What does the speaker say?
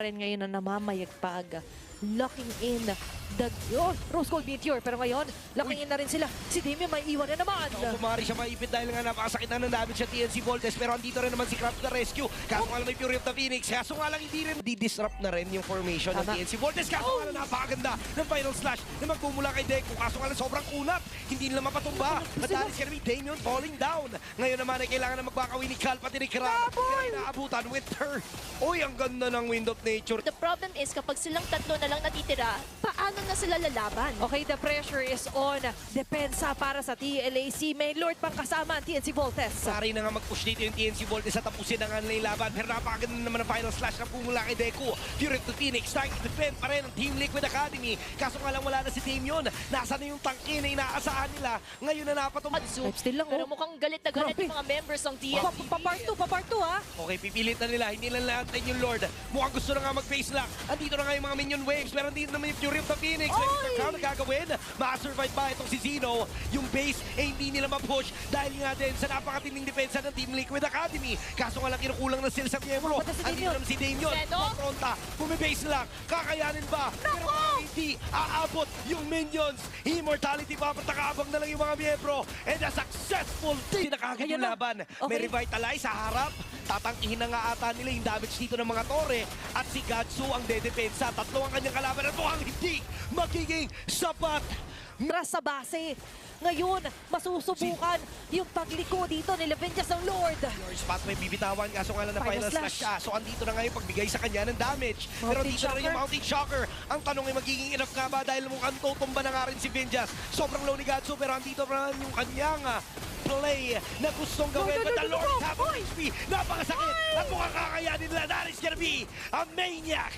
rin ngayon na namamayagpag. Locking in the Rose Gold Meteor. Pero ngayon, locking in na rin sila. Si Damien may iwan na naman. Kumari siya maipit dahil nga napakasakit na ng damage sa TNC Voltes. Pero andito rin naman si Craft the Rescue. Kaso nga lang may Fury of the Phoenix. Kaso nga lang hindi rin di-disrupt na rin yung formation ng TNC Voltes. Kaso nga lang napakaganda ng final slash na magmumula kay Deku. Kaso nga lang sobrang kunat. Hindi nila mapatumba. Madalis ka namin Damien falling down. Ngayon naman ay kailangan na magbakawi ni Cal pati ni Craft. Kaya inaabutan with her. Uy, ang ganda ng Wind of Nature. The problem is, kapag silang tatlo na lang natitira, paano na sila lalaban? Okay, the pressure is on. Depensa para sa TLAC. May Lord pang kasama ang TNC Voltes. Sari na nga mag-push dito yung TNC Voltes at tapusin na nga nila yung laban. Pero napakaganda naman ang final slash na pumula kay Deku. Fury to Phoenix, trying to defend pa rin ang Team Liquid Academy. Kaso nga lang wala na si Damien. Nasa na yung tangke na inaasahan nila. Ngayon na napatumad. Still lang, Pero mukhang galit na galit Grabe. yung mga members ng TNC. Pa-part 2 ha. Okay, pipilit na nila. Hindi lang natin yung Lord. Mukhang gusto na nga mag-face lock. Andito na nga yung mga minion waves. Pero andito naman yung Fury of the Phoenix. Ano gagawin? Makasurvive ba itong si Zeno? Yung base, hindi nila ma-push dahil nga din sa napakatinding depensa ng Team Liquid Academy. Kaso nga lang kinukulang na sila sa miyembro. Andito naman si Damien. Pronta. Bumibase lock. Kakayanin ba? Pero hindi aabot yung minions. Immortality pa. Patakaabang na lang yung mga miyembro. And a successful team. Nakakagit yung laban. May revitalize sa harap. Tatangkihin na nga ata nila yung damage dito ng mga tore. At si Gatsu ang dedepensa. Tatlo ang kanyang kalaban at mukhang hindi magiging sapat. Sa base. Ngayon, masusubukan yung pagliko dito ni Levenjas ng Lord. Your spot may bibitawan, kaso nga lang na Final final slash siya. So andito na nga yung pagbigay sa kanya ng damage. Pero Mountain dito na rin yung Shocker. Mountain Shocker. Ang tanong ay magiging enough nga ba dahil mukhang tutumba na nga rin si Venjas. Sobrang low ni Gatsu pero andito na rin yung kanyang play na gustong gawin. But the Lord have a HP. Napakasakit. At mukhang kakayanin nila. That is gonna be a maniac.